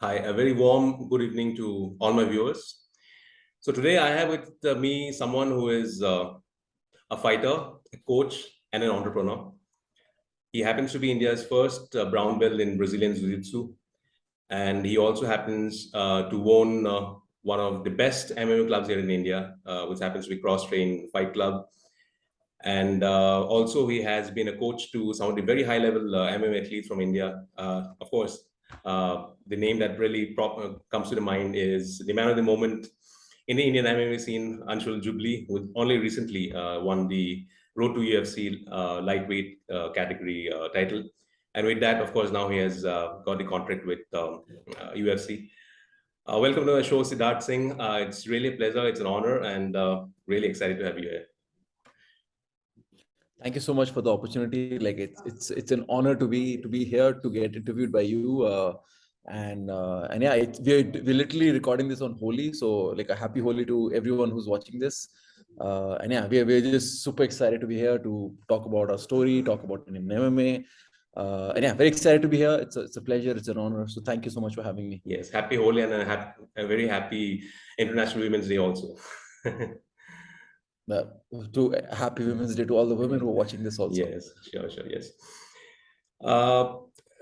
Hi, a very warm good evening to all my viewers. So today I have with me someone who is a fighter, a coach, and an entrepreneur. He happens to be India's first brown belt in Brazilian Jiu-Jitsu, and he also happens to own one of the best MMA clubs here in India, which happens to be Crosstrain Fight Club. And also, he has been a coach to some of the very high-level MMA athletes from India. Of course, the name that really comes to the mind is the man of the moment in the Indian MMA scene, Anshul Jubli, who only recently won the Road to UFC lightweight category title. And with that, of course, now he has got the contract with UFC. Welcome to the show, Siddharth Singh. It's really a pleasure. It's an honor, and really excited to have you here. Thank you so much for the opportunity. Like it's an honor to be here to get interviewed by you. And yeah, we're literally recording this on Holi, so like a happy Holi to everyone who's watching this. And yeah, we're just super excited to be here to talk about our story, talk about an MMA. And yeah, very excited to be here. It's a pleasure. It's an honor. So thank you so much for having me. Yes, happy Holi and a very happy International Women's Day also. To happy Women's Day to all the women who are watching this also. Yes, sure, yes.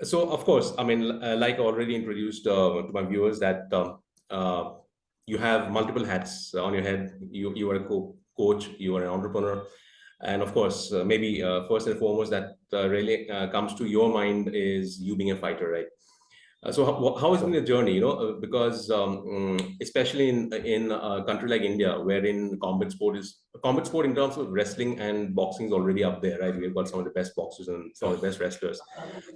So, of course, I mean, like I already introduced to my viewers that you have multiple hats on your head. You are a coach, you are an entrepreneur, and of course, maybe first and foremost that really comes to your mind is you being a fighter, right? So how has been the journey? Because especially in a country like India, wherein combat sport in terms of wrestling and boxing is already up there, right? We've got some of the best boxers and some of the best wrestlers.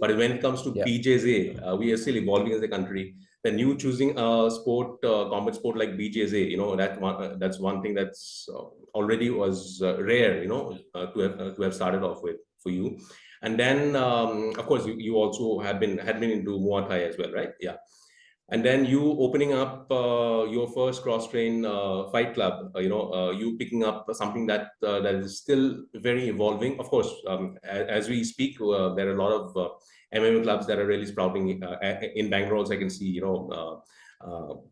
But when it comes to BJJ, we are still evolving as a country. Then you choosing a sport, combat sport like BJJ, that's one thing that's already was rare, to have started off with for you. And then, of course, you also had been into Muay Thai as well, right? Yeah. And then you opening up your first cross-train fight club, you picking up something that is still very evolving. Of course, as we speak, there are a lot of MMA clubs that are really sprouting in Bangalore. Also, I can see,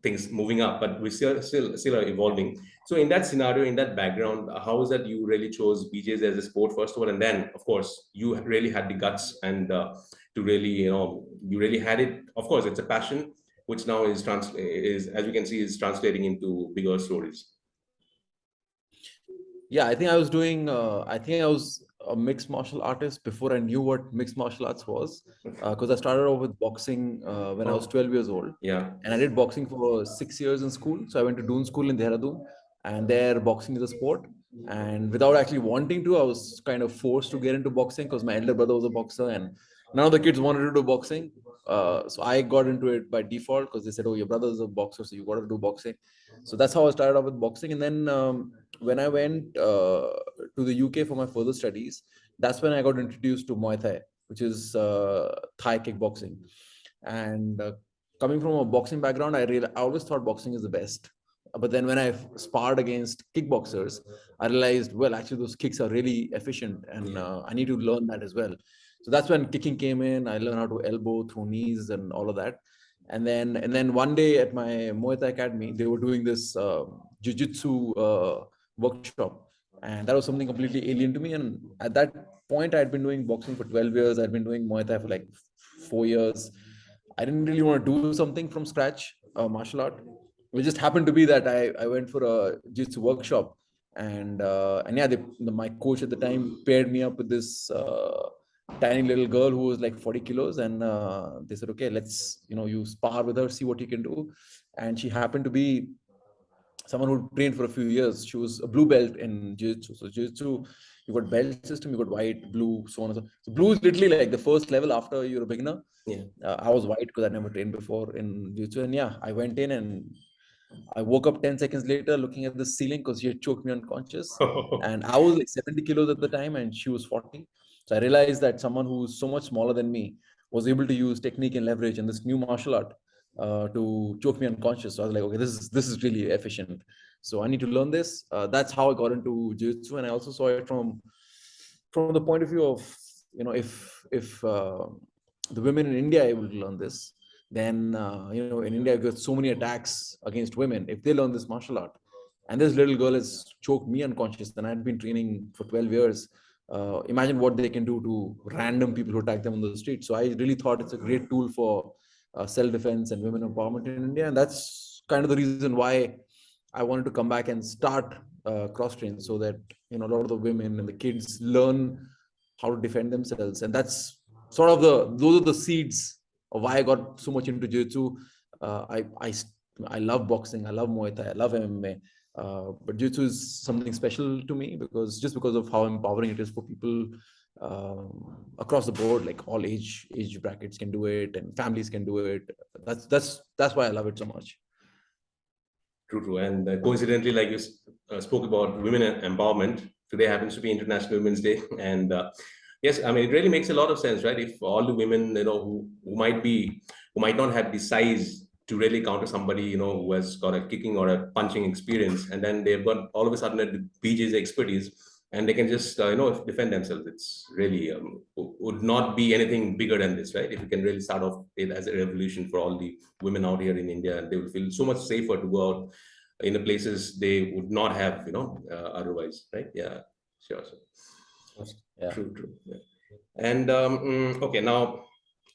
things moving up, but we still are evolving. So in that scenario, in that background, how is that you really chose BJJ as a sport first of all, and then of course you really had the guts and to really, you really had it. Of course, it's a passion which now is as you can see is translating into bigger stories. Yeah, I think I was doing. I think I was a mixed martial artist before I knew what mixed martial arts was, because I started off with boxing when I was 12 years old. Yeah. And I did boxing for 6 years in school. So I went to Doon School in Dehradun, and there boxing is a sport. And without actually wanting to, I was kind of forced to get into boxing because my elder brother was a boxer, and none of the kids wanted to do boxing. So I got into it by default because they said, "Oh, your brother's a boxer, so you got to do boxing." So that's how I started off with boxing, and then when I went to the UK for my further studies, that's when I got introduced to Muay Thai, which is Thai kickboxing. And coming from a boxing background, I always thought boxing is the best. But then when I sparred against kickboxers, I realized, well, actually those kicks are really efficient, and I need to learn that as well. So that's when kicking came in. I learned how to elbow through knees and all of that. And then one day at my Muay Thai academy, they were doing this jiu-jitsu workshop, and that was something completely alien to me. And at that point, I had been doing boxing for 12 years. I'd been doing Muay Thai for like 4 years. I didn't really want to do something from scratch, martial art. It just happened to be that I went for a jiu-jitsu workshop, and yeah, my coach at the time paired me up with this tiny little girl who was like 40 kilos, and they said, okay, let's, you spar with her, see what you can do. And she happened to be someone who trained for a few years. She was a blue belt in jiu-jitsu. So jiu-jitsu, you got belt system, you got white, blue, so on and so on. So blue is literally like the first level after you're a beginner. Yeah. I was white because I never trained before in jiu-jitsu, and yeah, I went in and I woke up 10 seconds later looking at the ceiling because she had choked me unconscious. And I was like 70 kilos at the time and she was 40. So I realized that someone who's so much smaller than me was able to use technique and leverage and this new martial art to choke me unconscious. So I was like, okay, this is really efficient. So I need to learn this. That's how I got into jiu-jitsu. And I also saw it from the point of view of, if the women in India are able to learn this, then in India we've got so many attacks against women. If they learn this martial art, and this little girl has choked me unconscious, and I'd been training for 12 years. Imagine what they can do to random people who attack them on the street. So I really thought it's a great tool for self-defense and women empowerment in India, and that's kind of the reason why I wanted to come back and start Crosstrain, so that a lot of the women and the kids learn how to defend themselves. And that's sort of those are the seeds of why I got so much into jiu-jitsu. I love boxing, I love Muay Thai, I love MMA, but jiu-jitsu is something special to me because of how empowering it is for people across the board. Like all age brackets can do it, and families can do it. That's why I love it so much. True. And coincidentally, like you spoke about women empowerment, today happens to be International Women's Day. And yes, I mean, it really makes a lot of sense, right? If all the women, who might not have the size to really counter somebody, who has got a kicking or a punching experience, and then they've got all of a sudden a BJJ expertise, and they can just, defend themselves. It's really would not be anything bigger than this, right? If you can really start off it as a revolution for all the women out here in India, and they will feel so much safer to go out in the places they would not have, otherwise, right? Yeah, sure. Yeah. True. Yeah. And okay, now,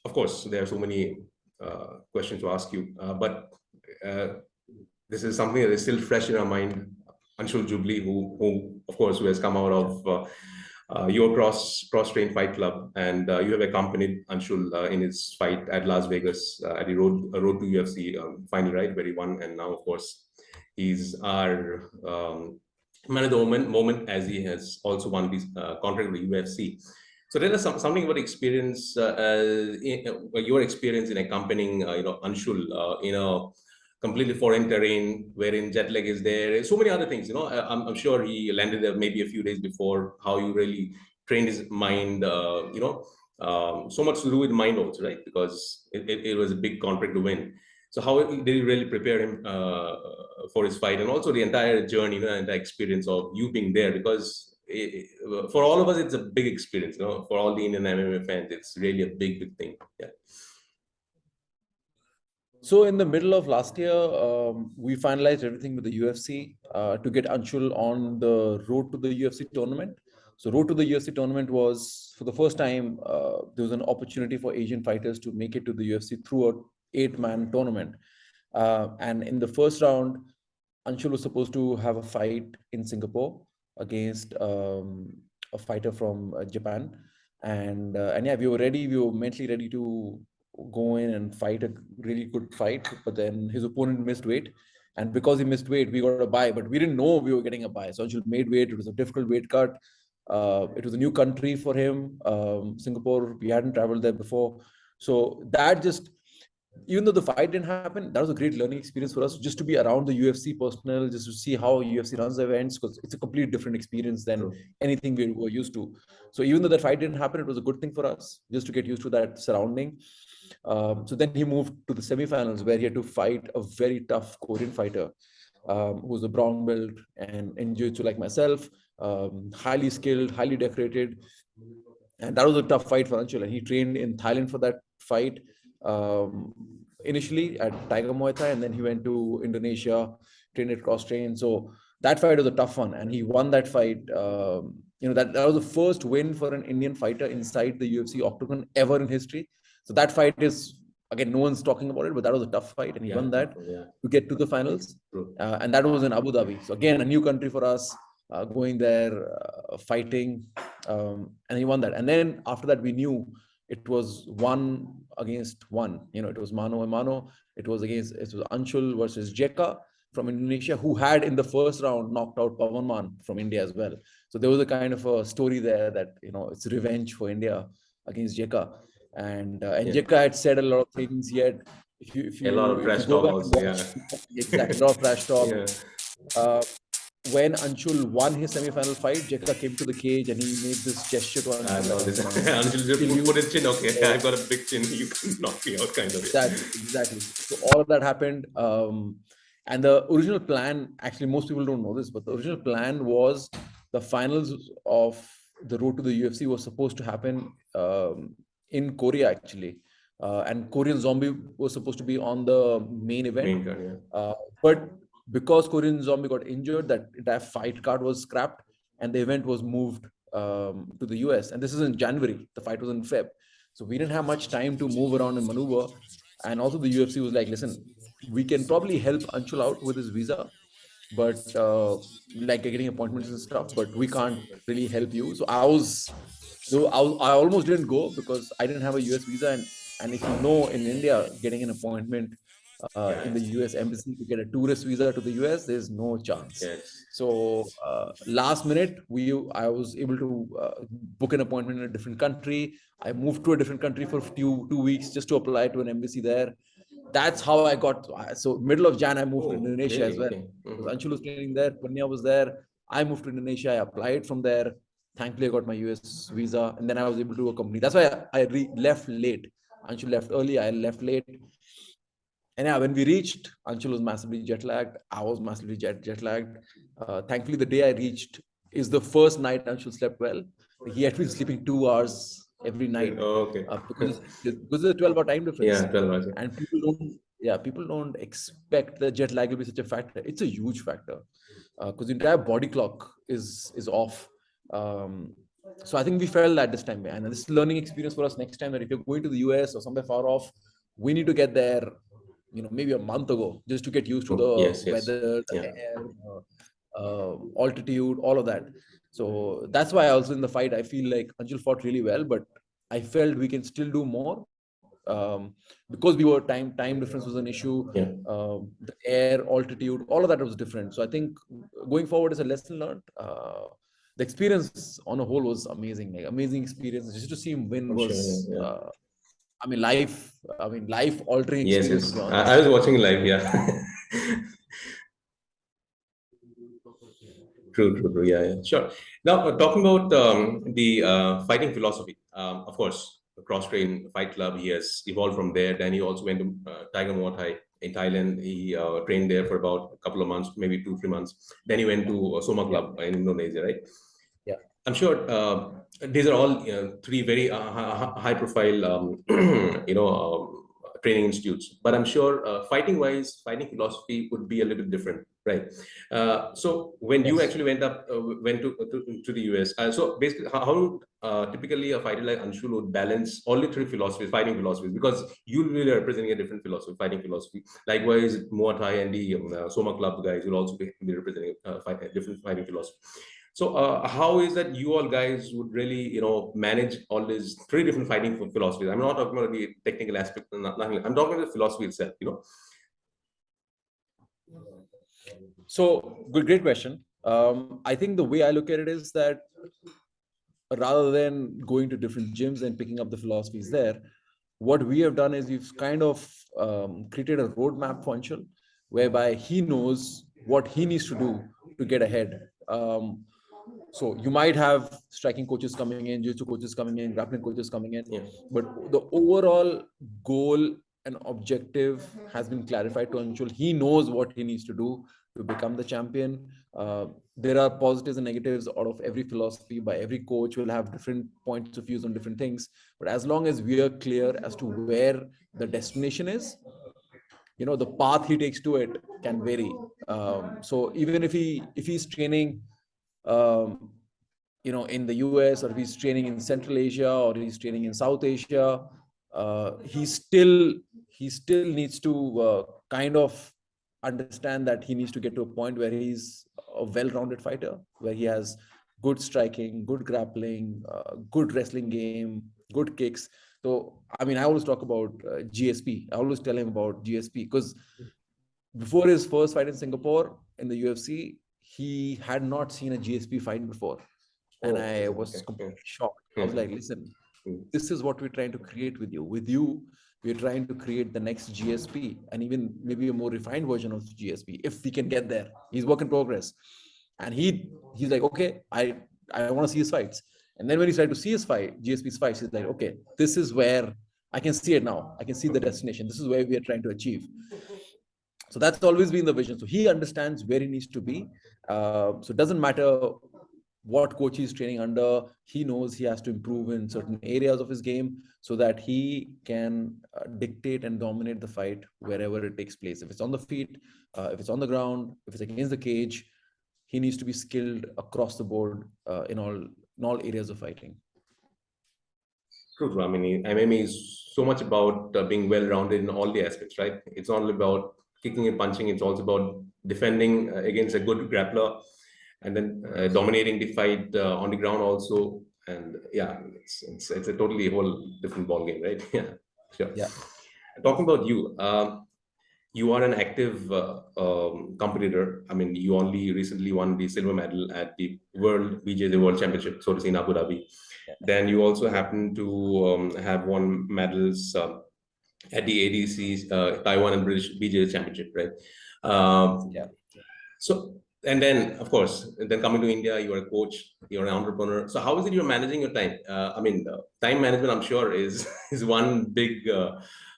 of course, there are so many questions to ask you, but this is something that is still fresh in our mind. Anshul Jubli, who of course, who has come out of your Crosstrain Fight Club, and you have accompanied Anshul in his fight at Las Vegas at the road to UFC final, right, where he won, and now of course he's our man of the moment, as he has also won this contract with UFC. So there is something about experience, your experience in accompanying, Anshul, in a completely foreign terrain, wherein jet lag is there. So many other things, I'm sure he landed there maybe a few days before. How you really trained his mind, so much to do with mind also, right? Because it was a big contract to win. So how did you really prepare him for his fight, and also the entire journey, and the experience of you being there? Because for all of us, it's a big experience. For all the Indian MMA fans, it's really a big thing. Yeah. So in the middle of last year, we finalized everything with the UFC to get Anshul on the road to the UFC tournament. So road to the UFC tournament was, for the first time, there was an opportunity for Asian fighters to make it to the UFC through an 8-man tournament. And in the first round, Anshul was supposed to have a fight in Singapore against a fighter from Japan. And yeah, we were ready. We were mentally ready to go in and fight a really good fight. But then his opponent missed weight. And because he missed weight, we got a bye. But we didn't know we were getting a bye. So Anshul made weight. It was a difficult weight cut. It was a new country for him, Singapore. We hadn't traveled there before. So that just, even though the fight didn't happen, that was a great learning experience for us, just to be around the UFC personnel, just to see how UFC runs the events, because it's a completely different experience than anything we were used to. So even though that fight didn't happen, it was a good thing for us, just to get used to that surrounding. So then he moved to the semifinals, where he had to fight a very tough Korean fighter, who was a brown belt and in jiu-jitsu like myself, highly skilled, highly decorated. And that was a tough fight for Anshul. And he trained in Thailand for that fight. Initially at Tiger Muay Thai, and then he went to Indonesia, trained at Crosstrain. So that fight was a tough one, and he won that fight. That was the first win for an Indian fighter inside the UFC octagon ever in history. So that fight is, again, no one's talking about it, but that was a tough fight, and he won that to get to the finals. And that was in Abu Dhabi. So again, a new country for us, going there, fighting, and he won that. And then after that, we knew it was 1-against-1. It was mano a mano. It was Anshul versus Jeka from Indonesia, who had in the first round knocked out Pavan from India as well. So there was a kind of a story there that, it's revenge for India against Jeka. And Jeka had said a lot of things. He had, if you a lot of trash talk also, exactly, a lot of trash talk. When Anshul won his semi-final fight, Jeka came to the cage and he made this gesture to Anshul. Anshul just put his chin, okay, I've got a big chin, you can knock me out, kind of. Exactly. So all of that happened. And the original plan, actually, most people don't know this, but the original plan was the finals of the road to the UFC was supposed to happen in Korea, actually. and Korean Zombie was supposed to be on the main event. Main card, yeah. But because Korean Zombie got injured, that entire fight card was scrapped and the event was moved to the US. And this is in January. The fight was in Feb. So we didn't have much time to move around and maneuver. And also the UFC was like, listen, we can probably help Anshul out with his visa, but like getting appointments and stuff, but we can't really help you. So I almost didn't go because I didn't have a US visa. And if you know, in India, getting an appointment in the US embassy to get a tourist visa to the US, there's no chance. Yes. So last minute, I was able to book an appointment in a different country. I moved to a different country for 2 weeks just to apply to an embassy there. That's how I got. So middle of Jan, I moved to Indonesia as well. Okay. Because Anshul was training there, Punya was there. I moved to Indonesia. I applied from there. Thankfully, I got my US visa, and then I was able to accompany. That's why I left late. Anshul left early. I left late. And yeah, when we reached, Anshul was massively jet lagged. I was massively jet lagged. Thankfully, the day I reached is the first night Anshul slept well. He had been sleeping 2 hours every night. Okay. Because there's a 12-hour time difference. Yeah, 12 hours. And people don't expect that jet lag will be such a factor. It's a huge factor because the entire body clock is off. So I think we felt that this time, and this is learning experience for us next time, that if you're going to the US or somewhere far off, we need to get there, maybe a month ago, just to get used to the weather, the air, altitude, all of that. So that's why also in the fight, I feel like Anshul fought really well, but I felt we can still do more. Because we were time difference was an issue. The air, altitude, all of that was different. So I think going forward is a lesson learned. The experience on a whole was amazing, like amazing experience. Just to see him win was, life altering experience. Yes. I was watching live. Yeah. True. Yeah. Sure. Now, talking about the fighting philosophy, of course, the Crosstrain Fight Club, he has evolved from there. Then he also went to Tiger Muay Thai in Thailand. He trained there for about a couple of months, maybe 2-3 months. Then he went to Soma Club in Indonesia, right? Yeah. I'm sure these are all three very high-profile, training institutes. But I'm sure fighting-wise, fighting philosophy would be a little bit different, right? So when you actually went to the US, so basically, how typically a fighter like Anshul would balance all the three philosophies, fighting philosophies, because you really are representing a different philosophy, fighting philosophy. Likewise, Muay Thai and the Soma Club guys will also be representing a different fighting philosophy. So how is that you all guys would really, manage all these three different fighting philosophies? I'm not talking about the technical aspect, nothing. I'm talking about the philosophy itself, So great question. I think the way I look at it is that rather than going to different gyms and picking up the philosophies there, what we have done is we've kind of created a roadmap for Anshul, whereby he knows what he needs to do to get ahead. So you might have striking coaches coming in, jiu-jitsu coaches coming in, grappling coaches coming in, but the overall goal and objective has been clarified to Anshul. He knows what he needs to do to become the champion. There are positives and negatives out of every philosophy. By every coach will have different points of views on different things. But as long as we are clear as to where the destination is, the path he takes to it can vary. So even if he's training, in the US, or if he's training in Central Asia, or he's training in South Asia, he still needs to kind of understand that he needs to get to a point where he's a well-rounded fighter, where he has good striking, good grappling, good wrestling game, good kicks. So, I always talk about GSP. I always tell him about GSP because before his first fight in Singapore in the UFC, he had not seen a GSP fight before. And I was completely shocked. I was like, listen, this is what we're trying to create with you. With you, we're trying to create the next GSP and even maybe a more refined version of GSP, if we can get there. He's work in progress. And he's like, okay, I want to see his fights. And then when he started to see his GSP's fights, he's like, okay, this is where I can see it now. I can see the destination. This is where we are trying to achieve. So that's always been the vision. So he understands where he needs to be. So it doesn't matter what coach he's training under. He knows he has to improve in certain areas of his game so that he can dictate and dominate the fight wherever it takes place. If it's on the feet, if it's on the ground, if it's against the cage, he needs to be skilled across the board in all areas of fighting. True. I mean, MMA is so much about being well-rounded in all the aspects, right? It's not only about kicking and punching; it's also about defending against a good grappler, and then dominating the fight on the ground also. And yeah, it's a totally whole different ball game, right? Yeah, sure. Yeah. Talking about you, you are an active competitor. I mean, you only recently won the silver medal at the World BJJ World Championship, so to say, in Abu Dhabi. Then you also happen to have won medals at the ADC Taiwan and British BJJ Championship, right? Yeah. So, and then of course, then coming to India, you are a coach, you're an entrepreneur. So, how is it you're managing your time? I mean, time management, I'm sure, is is one big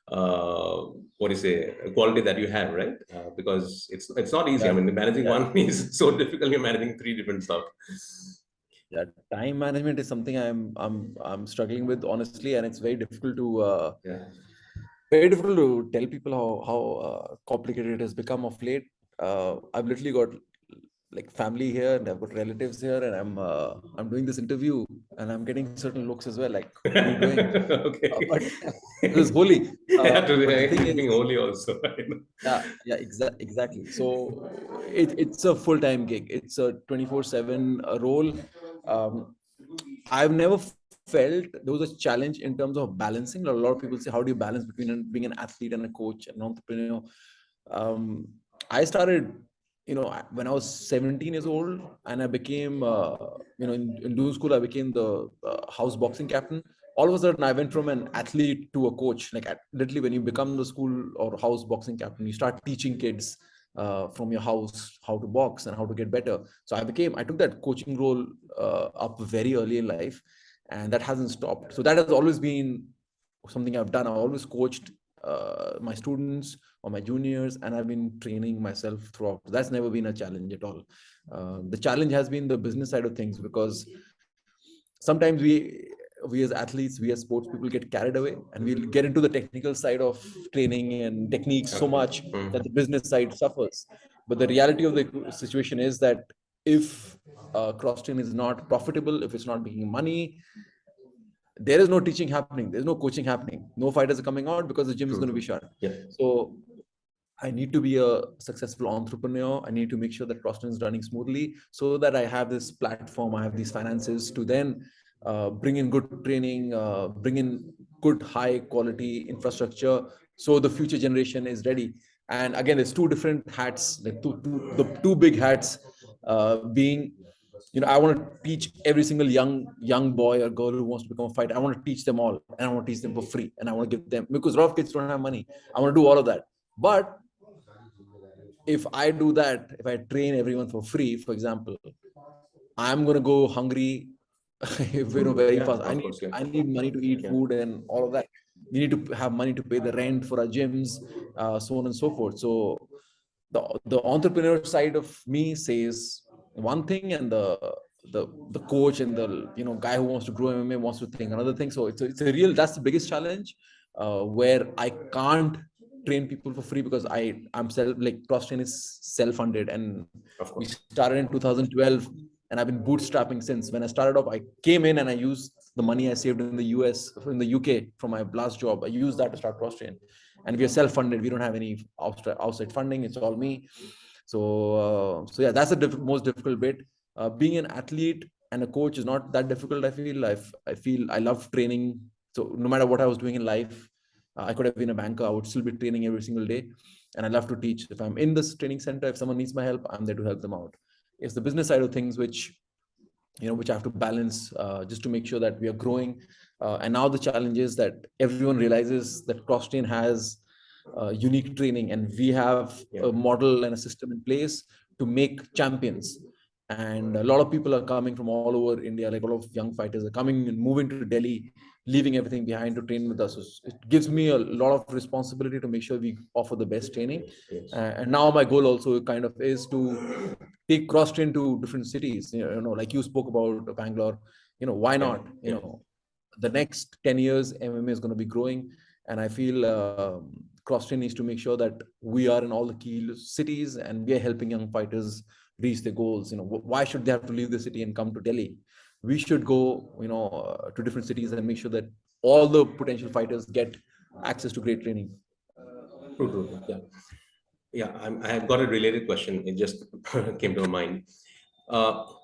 what do you say quality that you have, right? Because it's not easy. I mean, managing one is so difficult. You're managing three different stuff. Yeah, time management is something I'm struggling with, honestly, and it's very difficult to tell people how complicated it has become of late. I've literally got like family here, and I've got relatives here, and I'm doing this interview, and I'm getting certain looks as well, like, what are you doing? But it was holy. Yeah, But the thing is, being holy also. yeah, exactly. So it's a full-time gig. It's a 24/7 role. I've never felt there was a challenge in terms of balancing. A lot of people say, how do you balance between being an athlete and a coach and an entrepreneur? I started, when I was 17 years old, and I became, in doing school, I became the house boxing captain. All of a sudden, I went from an athlete to a coach. Like, literally, when you become the school or house boxing captain, you start teaching kids from your house how to box and how to get better. So I took that coaching role up very early in life, and that hasn't stopped. So that has always been something I've done. I've always coached my students or my juniors, and I've been training myself throughout. That's never been a challenge at all. The challenge has been the business side of things, because sometimes we as athletes, we as sports people get carried away, and we'll get into the technical side of training and techniques so much that the business side suffers. But the reality of the situation is that if Crosstrain is not profitable, if it's not making money, there is no teaching happening, there's no coaching happening, no fighters are coming out, because the gym is going to be shut. So I need to be a successful entrepreneur. I need to make sure that Crosstrain is running smoothly, so that I have this platform, I have these finances to then bring in good training, bring in good high quality infrastructure, so the future generation is ready. And again, there's two different hats, the two big hats being, I want to teach every single young boy or girl who wants to become a fighter. I want to teach them all, and I want to teach them for free, and I want to give them, because a lot of kids don't have money. I want to do all of that. But if I do that, if I train everyone for free, for example, I'm going to go hungry very fast. I need money to eat food and all of that. We need to have money to pay the rent for our gyms, so on and so forth. So the entrepreneur side of me says one thing, and the coach and the guy who wants to grow MMA wants to think another thing. So it's a real, that's the biggest challenge, where I can't train people for free, because I'm Crosstrain is self-funded, and we started in 2012, and I've been bootstrapping since. When I started off, I came in and I used the money I saved in the UK from my last job. I used that to start Crosstrain, and we are self-funded. We don't have any outside funding. It's all me. So yeah, that's the most difficult bit. Being an athlete and a coach is not that difficult. I feel I love training. So no matter what I was doing in life, I could have been a banker, I would still be training every single day. And I love to teach. If I'm in this training center, if someone needs my help, I'm there to help them out. It's the business side of things which I have to balance, just to make sure that we are growing. And now the challenge is that everyone realizes that Crosstrain has unique training, and we have a model and a system in place to make champions. and a lot of people are coming from all over India. Like a lot of young fighters are coming and moving to Delhi, leaving everything behind to train with us. So it gives me a lot of responsibility to make sure we offer the best training. Yes. And now my goal also kind of is to take cross train to different cities. Like you spoke about Bangalore. Why not? The next 10 years, MMA is going to be growing, and I feel cross train needs to make sure that we are in all the key cities and we are helping young fighters reach their goals. Why should they have to leave the city and come to Delhi? We should go, to different cities and make sure that all the potential fighters get access to great training. True. Yeah. Yeah, I have got a related question. It just came to my mind.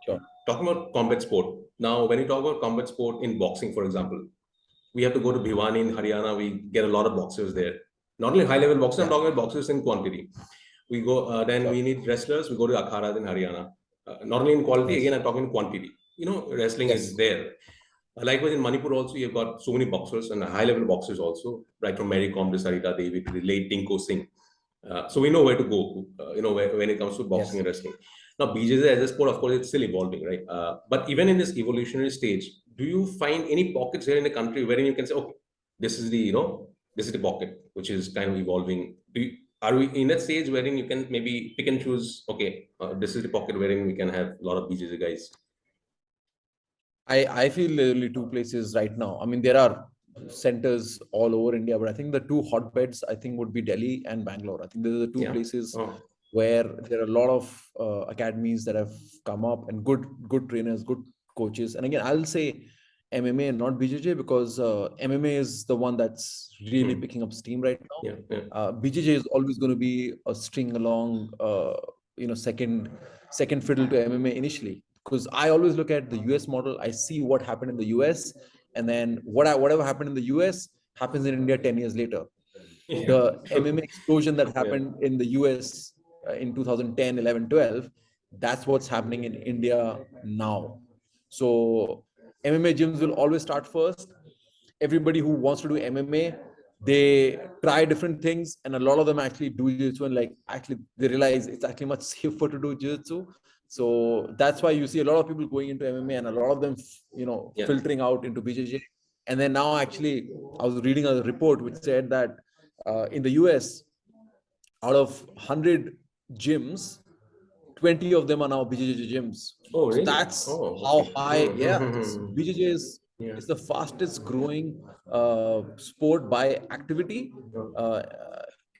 Sure. Talking about combat sport. Now, when you talk about combat sport in boxing, for example, we have to go to Bhiwani in Haryana. We get a lot of boxers there. Not only high level boxers, I'm Yeah. talking about boxers in quantity. We go, then Sure. we need wrestlers. We go to Akharas in Haryana. Not only in quality, Nice. again, I'm talking quantity. Wrestling Yes. is there. Likewise, in Manipur also, you've got so many boxers and high level boxers also, right from Mary Kom to Sarita Devi to the late Tinku Singh. So we know where to go, when it comes to boxing Yes. and wrestling. Now, BJJ as a sport, of course, it's still evolving, right? But even in this evolutionary stage, do you find any pockets here in the country wherein you can say, okay, this is the pocket which is kind of evolving? Are we in that stage wherein you can maybe pick and choose? Okay, this is the pocket wherein we can have a lot of BJJ guys. I feel only two places right now. I mean, there are centers all over India, but I think the two hotbeds I think would be Delhi and Bangalore. I think those are the two Yeah. places Oh, where there are a lot of academies that have come up and good trainers, good coaches. And again, I'll say MMA and not BJJ because MMA is the one that's really picking up steam right now. yeah. BJJ is always going to be a string along, second fiddle to MMA initially. Because I always look at the US model. I see what happened in the US, and then whatever happened in the US happens in India 10 years later. Yeah. The MMA explosion that happened in the US in 2010, 11, 12, that's what's happening in India now. So MMA gyms will always start first. Everybody who wants to do MMA, they try different things, and a lot of them actually do jiu-jitsu, and like actually they realize it's actually much safer to do jiu-jitsu. So that's why you see a lot of people going into MMA and a lot of them, Yeah. filtering out into BJJ. And then now, actually, I was reading a report which said that in the US, out of 100 gyms, 20 of them are now BJJ gyms. Oh, So really? that's Oh, how okay. high, yeah, BJJ Yeah. is the fastest growing sport by activity uh,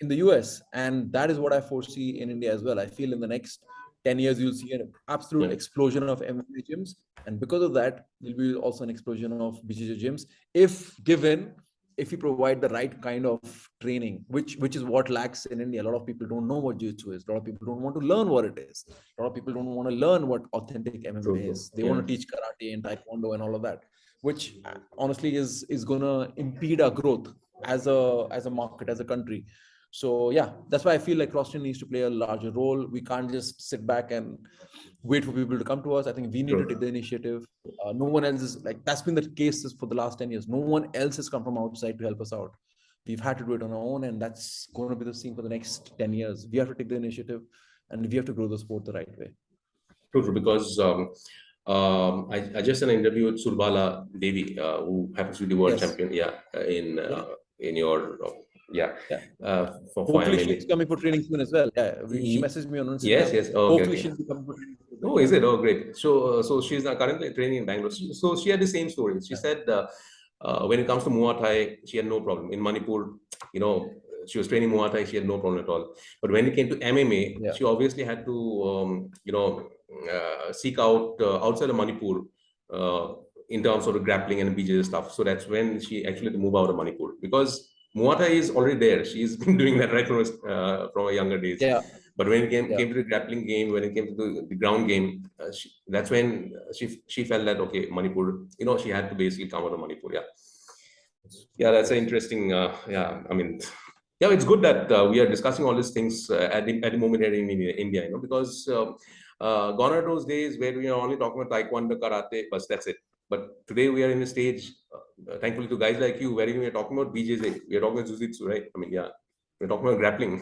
in the US. And that is what I foresee in India as well. I feel in the next 10 years, you'll see an absolute Yeah. explosion of MMA gyms. And because of that, there'll be also an explosion of BJJ gyms if you provide the right kind of training, which is what lacks in India. A lot of people don't know what jiu-jitsu is. A lot of people don't want to learn what it is. A lot of people don't want to learn what authentic MMA is. They want to teach karate and taekwondo and all of that, which honestly is gonna impede our growth as a market, as a country. So yeah, that's why I feel like CrossFit needs to play a larger role. We can't just sit back and wait for people to come to us. I think we need to take the initiative. No one else is like, that's been the case for the last 10 years. No one else has come from outside to help us out. We've had to do it on our own, and that's going to be the scene for the next 10 years. We have to take the initiative and we have to grow the sport the right way. True, because I just had an interview with Surbala Devi, who happens to be the world champion. Yeah, in your for Hopefully MMA. she's coming for training soon as well. Yeah, she messaged me on Instagram. Yes. Oh, Hopefully okay. she'll be coming for training soon. Oh, is it? Oh, great. So she's currently training in Bangalore. So she had the same story. She said when it comes to Muay Thai, she had no problem. In Manipur, she was training Muay Thai, she had no problem at all. But when it came to MMA, she obviously had to, seek out outside of Manipur in terms of the grappling and BJJ stuff. So that's when she actually had to move out of Manipur because Muay Thai is already there. She's been doing that right from her younger days. Yeah. But when it came to the grappling game, when it came to the ground game, that's when she felt that, okay, Manipur, she had to basically come out of Manipur. Yeah, that's an interesting. I mean, yeah, it's good that we are discussing all these things at the moment here in India, because gone are those days where we are only talking about taekwondo, karate, but that's it. But today we are in a stage, thankfully to guys like you, where we are talking about BJJ, we are talking about jiu-jitsu, right? I mean, yeah. We're talking about grappling.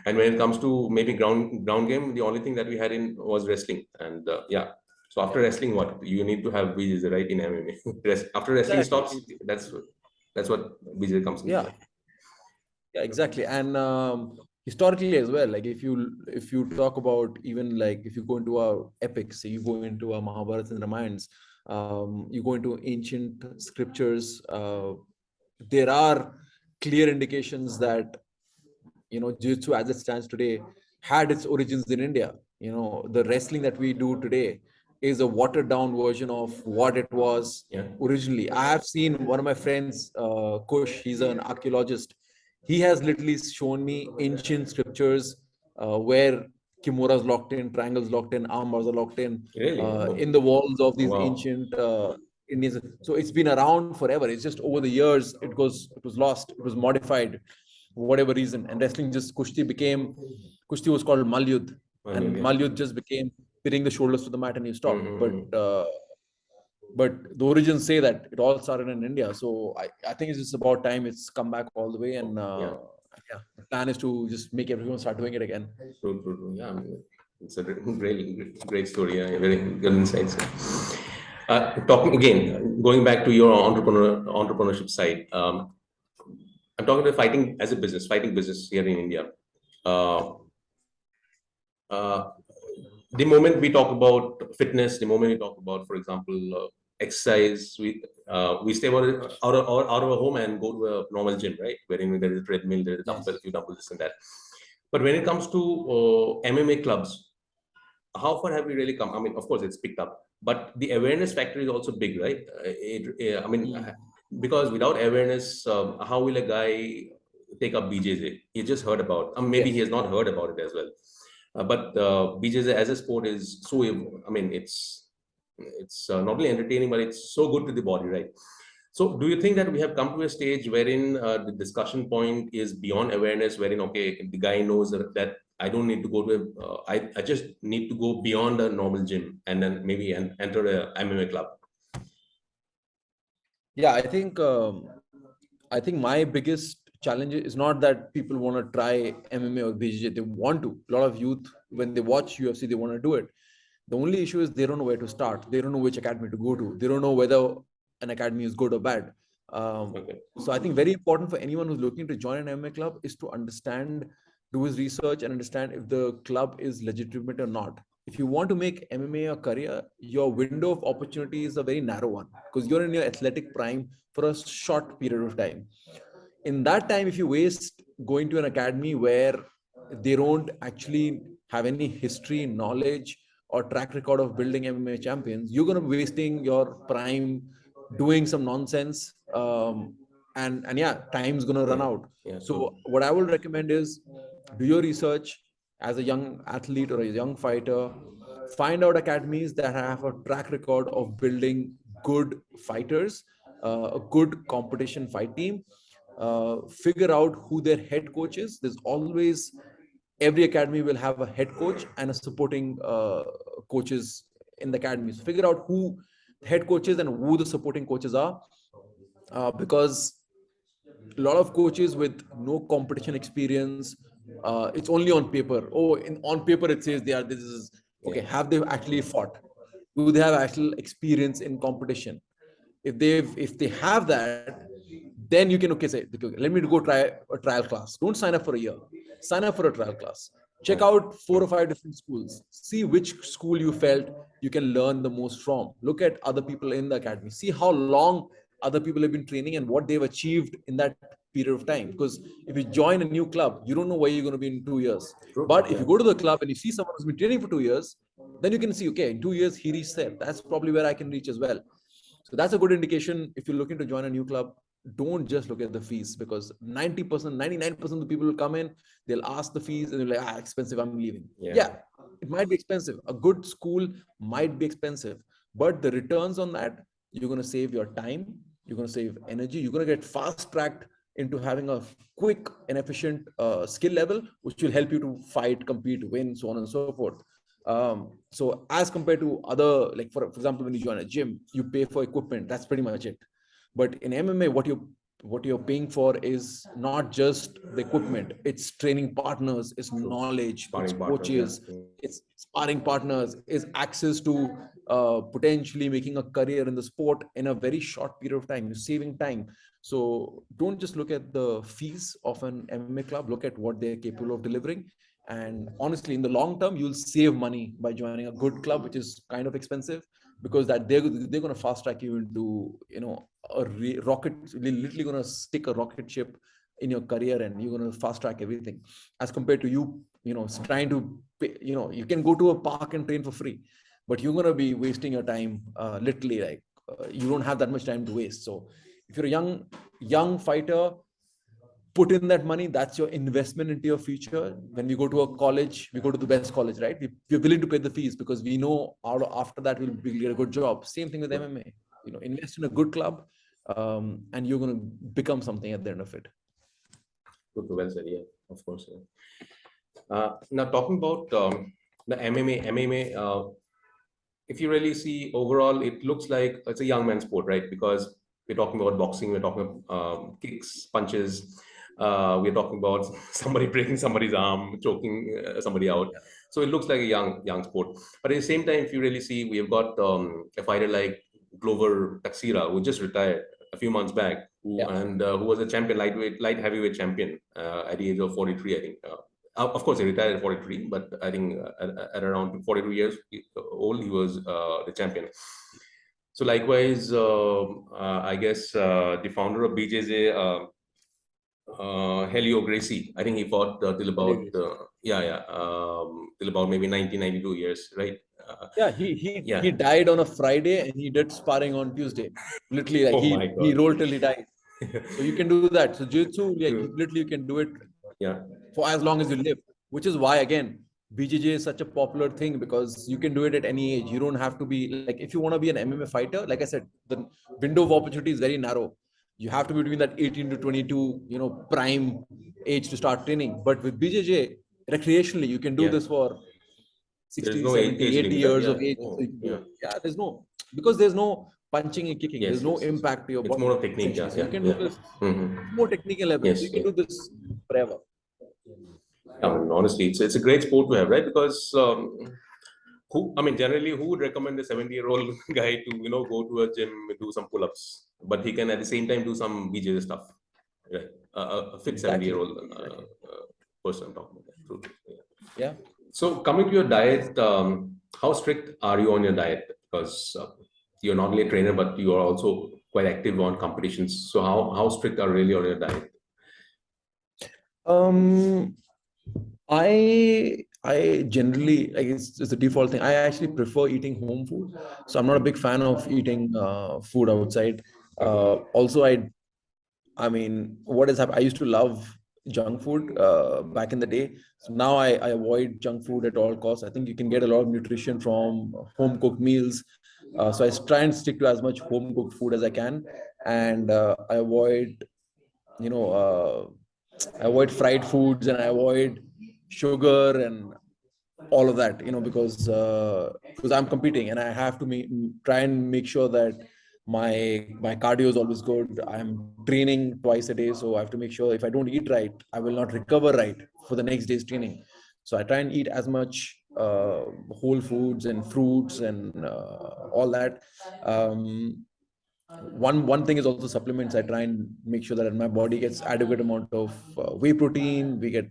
And when it comes to maybe ground game, the only thing that we had in was wrestling. And yeah. So after wrestling, what you need to have BJJ, right, in MMA. After wrestling Exactly. stops, that's what BJJ comes in Yeah. play. Yeah, exactly. And historically as well, like if you talk about, even like if you go into our epics, so you go into our Mahabharata and Ramayans, you go into ancient scriptures, there are clear indications that, jiu-jitsu as it stands today had its origins in India. The wrestling that we do today is a watered down version of what it was Yeah. originally. I have seen one of my friends, Kush, he's an archaeologist. He has literally shown me ancient scriptures where kimuras locked in, triangles locked in, arm bars are locked Really? in the walls of these Wow. ancient Indians. So it's been around forever. It's just over the years it was lost, it was modified for whatever reason. And wrestling just Kushti was called Malyud, and Yeah. Malyud just became hitting the shoulders to the mat and you stop. Mm-hmm. But the origins say that it all started in India. So I think it's just about time it's come back all the way. And Yeah. yeah, the plan is to just make everyone start doing it again. True. Yeah, I mean, it's a great story. Yeah, very good insights. Talking again, going back to your entrepreneurship side. I'm talking about fighting business here in India. Uh, uh, the moment we talk about fitness, the moment we talk about, for example, exercise, we stay out of a home and go to a normal gym, right? Wherein there is a treadmill, there is a dumbbell, Yes. few dumbbells, this and that. But when it comes to MMA clubs, how far have we really come? I mean, of course, it's picked up, but the awareness factor is also big, right? I mean, Mm. because without awareness, how will a guy take up BJJ? He just heard about, maybe he Yes. has not heard about it as well. But BJJ as a sport is so, I mean, it's not only entertaining, but it's so good to the body, right? So, do you think that we have come to a stage wherein the discussion point is beyond awareness, wherein, okay, the guy knows that I don't need to go to I just need to go beyond a normal gym and then maybe enter a MMA club? Yeah, I think my biggest challenge is not that people want to try MMA or BJJ. They want to. A lot of youth, when they watch UFC, they want to do it. The only issue is they don't know where to start. They don't know which academy to go to. They don't know whether an academy is good or bad. Okay. So I think very important for anyone who's looking to join an MMA club is to understand, do his research and understand if the club is legitimate or not. If you want to make MMA a career, your window of opportunity is a very narrow one because you're in your athletic prime for a short period of time. In that time, if you waste going to an academy where they don't actually have any history, knowledge, or track record of building MMA champions, you're going to be wasting your prime doing some nonsense. And yeah, time's going to run Yeah. out. Yeah. True. So what I would recommend is do your research as a young athlete or a young fighter. Find out academies that have a track record of building good fighters, a good competition fight team. Figure out who their head coach is. There's always, every academy will have a head coach and a supporting coaches in the academies. Figure out who the head coaches and who the supporting coaches are, because a lot of coaches with no competition experience, it's only on paper. Oh, on paper it says they are, this is okay. Yeah. Have they actually fought? Do they have actual experience in competition? If they have that, then you can, okay, say, okay, let me go try a trial class. Don't sign up for a year. Sign up for a trial class. Check Okay. out 4 or 5 different schools. See which school you felt you can learn the most from. Look at other people in the academy. See how long other people have been training and what they've achieved in that period of time. Because if you join a new club, you don't know where you're going to be in 2 years. True. But if Yeah. you go to the club and you see someone who's been training for 2 years, then you can see, okay, in 2 years he reached there. That's probably where I can reach as well. So that's a good indication. If you're looking to join a new club, don't just look at the fees, because 90%, 99% of the people will come in, they'll ask the fees and they're like, expensive, I'm leaving. Yeah. Yeah, it might be expensive. A good school might be expensive, but the returns on that, you're going to save your time, you're going to save energy, you're going to get fast tracked into having a quick and efficient skill level, which will help you to fight, compete, win, so on and so forth. So as compared to other, like for example, when you join a gym, you pay for equipment. That's pretty much it. But in MMA, what you're what you're paying for is not just the equipment, it's training partners, it's knowledge, it's Sparring partners, coaches, yeah. it's sparring partners, is access to potentially making a career in the sport in a very short period of time. You're saving time. So don't just look at the fees of an MMA club, look at what they're capable of delivering. And honestly, in the long term, you'll save money by joining a good club, which is kind of expensive, because that they're going to fast track you into, rocket, literally going to stick a rocket ship in your career, and you're going to fast track everything, as compared to trying to pay, you can go to a park and train for free, but you're going to be wasting your time, literally, like, you don't have that much time to waste. So if you're a young fighter, put in that money. That's your investment into your future. When we go to a college, we go to the best college, right? We're willing to pay the fees because we know after that we'll get a good job. Same thing with MMA. Invest in a good club, and you're going to become something at the end of it. Good, well said. Yeah, of course. Yeah. Now talking about the MMA, if you really see overall, it looks like it's a young man's sport, right? Because we're talking about boxing, we're talking about kicks, punches, we're talking about somebody breaking somebody's arm, choking somebody out. Yeah. So it looks like a young sport. But at the same time, if you really see, we have got a fighter like Glover Taxira, who just retired a few months back, who was a champion, light heavyweight champion at the age of 43, I think. Of course, he retired at 43, but I think at around 42 years old, he was the champion. So likewise, I guess the founder of BJJ, Helio Gracie, I think he fought till about till about maybe 1992 years, right? He died on a Friday and he did sparring on Tuesday. Literally, like, Oh my he God. rolled till he died. So you can do that. So jiu-jitsu, literally you can do it for as long as you live, which is why, again, BJJ is such a popular thing, because you can do it at any age. You don't have to be like, if you want to be an MMA fighter, like I said, the window of opportunity is very narrow. You have to be between that 18 to 22, prime age to start training. But with BJJ, recreationally, you can do this for 60, no 70, age 80 limit, years yeah. of age. Oh, So there's no, because there's no punching and kicking. There's no impact to your It's body. more of technique, So you can do this more technical level. Yes, So you can do this forever. I mean, honestly, it's a great sport to have, right? Because generally, who would recommend a 70-year-old guy to go to a gym, do some pull-ups, but he can at the same time do some BJJ stuff, right? A fit 70-year-old person talking about that. True. Yeah. So coming to your diet, how strict are you on your diet? Because you're not only a trainer, but you are also quite active on competitions. So how strict are really on your diet? I generally, like, it's a default thing. I actually prefer eating home food, so I'm not a big fan of eating food outside. Also, I mean, what has happened? I used to love junk food back in the day. So now I avoid junk food at all costs. I think you can get a lot of nutrition from home cooked meals. So I try and stick to as much home cooked food as I can, and I avoid, I avoid fried foods, and I avoid sugar and all of that, because I'm competing and I have to try and make sure that my cardio is always good. I'm training twice a day, so I have to make sure if I don't eat right, I will not recover right for the next day's training. So I try and eat as much whole foods and fruits and all that. One thing is also supplements. I try and make sure that my body gets adequate amount of whey protein. We get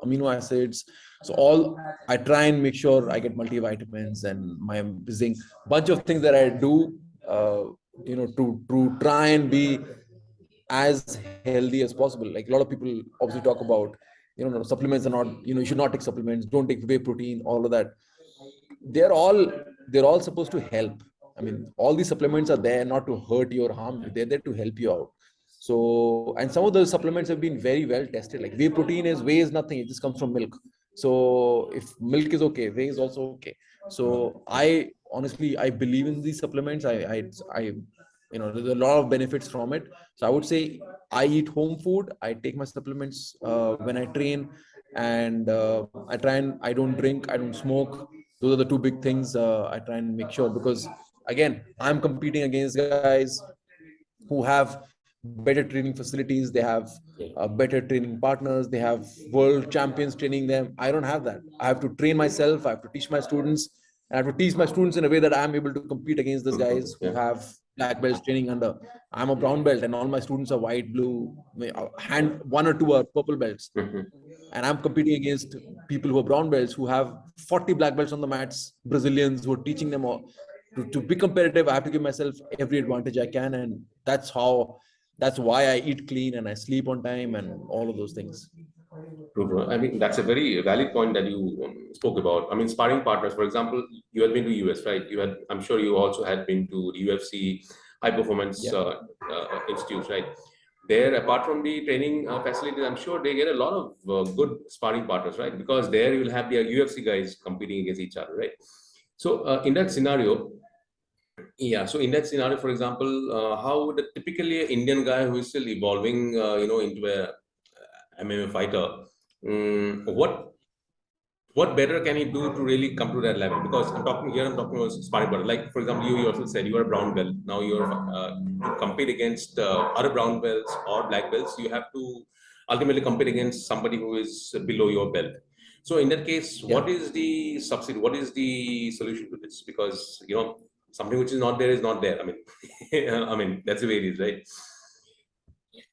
amino acids. So all, I try and make sure I get multivitamins and my zinc. Bunch of things that I do, to try and be as healthy as possible. Like, a lot of people obviously talk about, supplements are not, you should not take supplements. Don't take whey protein. All of that. They're all they're all supposed to help. I mean, all these supplements are there not to hurt you or harm you. They're there to help you out. So, and some of those supplements have been very well tested. Like whey is nothing. It just comes from milk. So if milk is okay, whey is also okay. So I honestly, I believe in these supplements. There's a lot of benefits from it. So I would say I eat home food. I take my supplements when I train, and I don't drink, I don't smoke. Those are the two big things I try and make sure, because again, I'm competing against guys who have better training facilities, they have better training partners, they have world champions training them. I don't have that. I have to train myself, I have to teach my students, and I have to teach my students in a way that I'm able to compete against those guys who have black belts training under. I'm a brown belt and all my students are white, blue, hand one or two are purple belts. And I'm competing against people who are brown belts who have 40 black belts on the mats, Brazilians who are teaching them all. To be competitive, I have to give myself every advantage I can, and that's why I eat clean and I sleep on time and all of those things. True. I mean, that's a very valid point that you spoke about. I mean, sparring partners, for example, you had been to US, right? I'm sure you also had been to the UFC high performance institutes, right? There, apart from the training facilities, I'm sure they get a lot of good sparring partners, right? Because there you will have the UFC guys competing against each other, right? So in that scenario, so in that scenario, for example, how would typically an Indian guy who is still evolving, into a MMA fighter, what better can he do to really come to that level? Because I'm talking about sparring partner. Like, for example, you also said you are a brown belt. Now you're to compete against other brown belts or black belts, you have to ultimately compete against somebody who is below your belt. So in that case, what is the substitute? What is the solution to this? Because something which is not there is not there. I mean, I mean that's the way it is, right?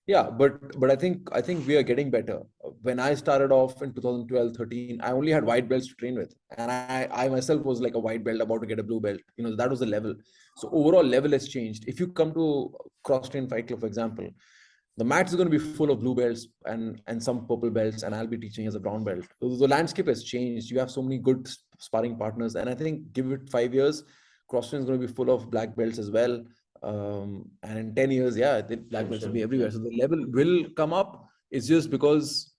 Yeah, but I think we are getting better. When I started off in 2012, 13, I only had white belts to train with, and I myself was like a white belt about to get a blue belt. That was the level. So overall level has changed. If you come to Crosstrain Fight Club, for example, the mat is going to be full of blue belts and some purple belts, and I'll be teaching as a brown belt. So the landscape has changed. You have so many good sparring partners, and I think give it 5 years, Crosstrain is going to be full of black belts as well. And in 10 years, the black belts will be everywhere. So the level will come up. It's just because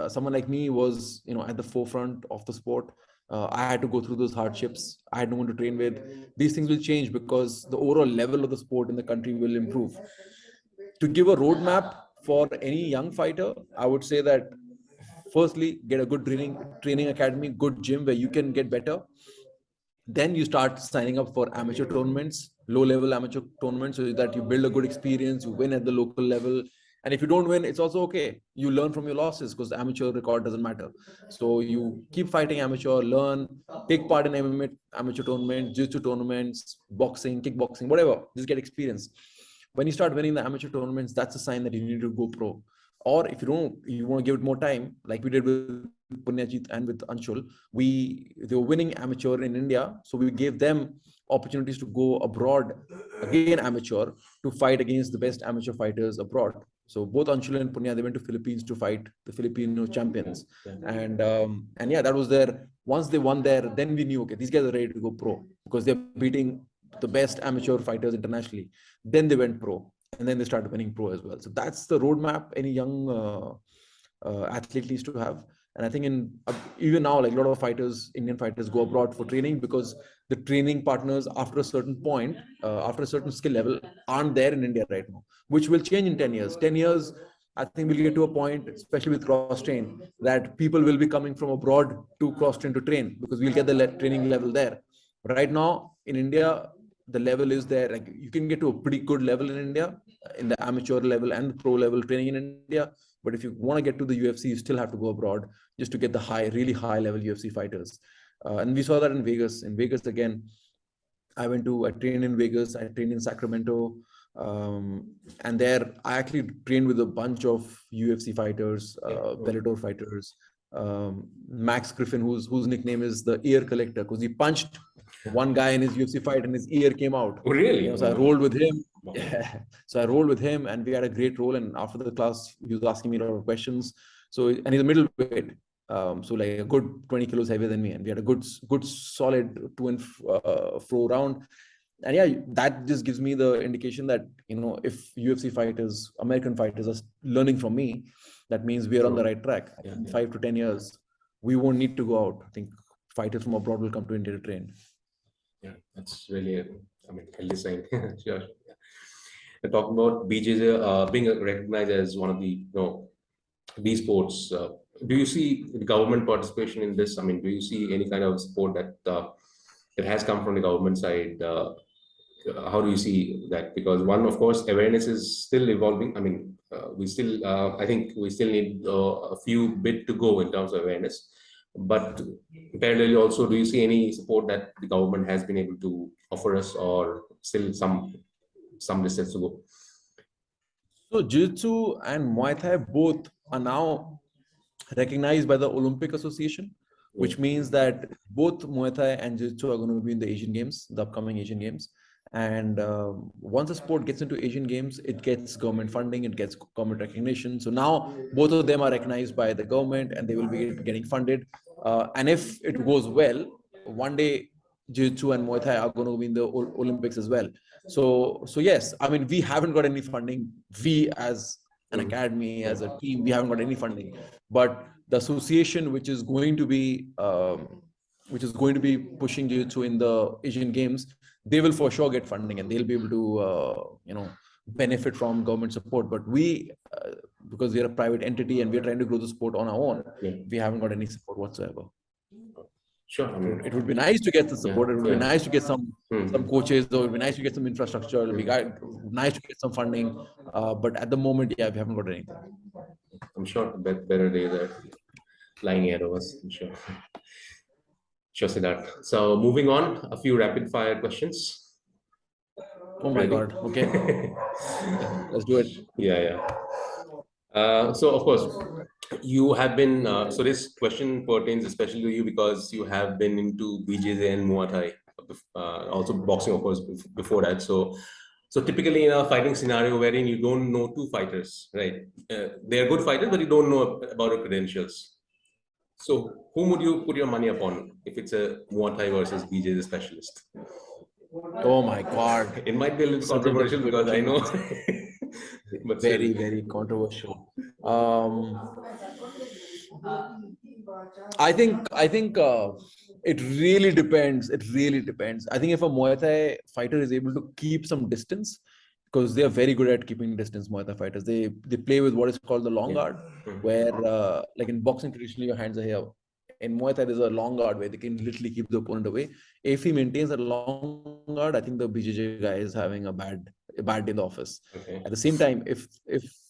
someone like me was, at the forefront of the sport. I had to go through those hardships. I had no one to train with. These things will change because the overall level of the sport in the country will improve. To give a roadmap for any young fighter, I would say that firstly, get a good training academy, good gym where you can get better. Then you start signing up for amateur tournaments, low level amateur tournaments, so that you build a good experience, you win at the local level. And if you don't win, it's also okay. You learn from your losses because the amateur record doesn't matter. So you keep fighting amateur, learn, take part in MMA amateur tournaments, jiu-jitsu tournaments, boxing, kickboxing, whatever. Just get experience. When you start winning the amateur tournaments, that's a sign that you need to go pro. Or if you want to give it more time, like we did with Punyajit and with Anshul, they were winning amateur in India, so we gave them opportunities to go abroad, again amateur, to fight against the best amateur fighters abroad. So both Anshul and Punya, they went to Philippines to fight the Filipino champions, and that was their. Once they won there, then we knew, okay, these guys are ready to go pro because they're beating the best amateur fighters internationally. Then they went pro, and then they started winning pro as well. So that's the roadmap any young athlete needs to have. And I think even now, like a lot of Indian fighters go abroad for training because the training partners after a certain point, after a certain skill level, aren't there in India right now, which will change in 10 years. 10 years, I think we'll get to a point, especially with cross-train, that people will be coming from abroad to cross-train to train because we'll get the training level there. Right now, in India, the level is there. Like you can get to a pretty good level in India, in the amateur level and pro level training in India. But if you want to get to the UFC, you still have to go abroad just to get the really high level UFC fighters. And we saw that in Vegas. In Vegas, again, I trained in Vegas, I trained in Sacramento. And there I actually trained with a bunch of UFC fighters, Bellator fighters. Max Griffin, whose nickname is the ear collector, because he punched one guy in his UFC fight and his ear came out. Oh, really? So I rolled with him. Yeah. So I rolled with him and we had a great roll. And after the class, he was asking me a lot of questions. And he's a middleweight. So like a good 20 kilos heavier than me. And we had a good solid to and fro round. And that just gives me the indication that, if UFC fighters, American fighters are learning from me, that means we are on the right track. In 5 to 10 years, we won't need to go out. I think fighters from abroad will come to India to train. Yeah, that's really, healthy saying. Sure. Yeah. And talking about BJJ being recognized as one of the, these sports, do you see the government participation in this? Do you see any kind of support that has come from the government side how do you see that? Because one, of course, awareness is still evolving. I mean, we still, I think we still need a few bit to go in terms of awareness. But parallelly, also, do you see any support that the government has been able to offer us, or still some distance to go? So Jiu-Jitsu and Muay Thai both are now recognized by the Olympic Association, which means that both Muay Thai and Jiu-Jitsu are going to be in the Asian Games, the upcoming Asian Games. And once a sport gets into Asian Games, it gets government funding, it gets government recognition. So now both of them are recognized by the government and they will be getting funded. And if it goes well, one day Jiu-Jitsu and Muay Thai are going to be in the Olympics as well. So yes, I mean, we haven't got any funding. We as an academy, as a team, we haven't got any funding. But the association, which is going to be pushing Jiu-Jitsu in the Asian Games, they will for sure get funding and they'll be able to benefit from government support. But we, because we are a private entity and we're trying to grow the sport on our own, we haven't got any support whatsoever. Sure. I mean, it would be nice to get the support. It would be nice to get some coaches, or it would be nice to get some infrastructure. It would be nice to get some funding. But at the moment, we haven't got anything. I'm sure better days are lying ahead of us. I'm sure. Sure, Siddharth. So moving on, a few rapid fire questions. Oh my God. Okay. Let's do it. Yeah. So of course, you have been, so this question pertains especially to you because you have been into BJJ and Muay Thai, also boxing, of course, before that. So typically in a fighting scenario wherein you don't know two fighters, right? They are good fighters, but you don't know about their credentials. So whom would you put your money upon if it's a Muay Thai versus BJJ specialist? Oh my God. It might be a little controversial because I know. But very, very controversial. I think it really depends. It really depends. I think if a Muay Thai fighter is able to keep some distance, because they are very good at keeping distance, Muay Thai fighters. They play with what is called the long guard, where like in boxing traditionally your hands are here. In Muay Thai, there's a long guard where they can literally keep the opponent away. If he maintains a long guard, I think the BJJ guy is having a bad day in the office. Okay. At the same time, if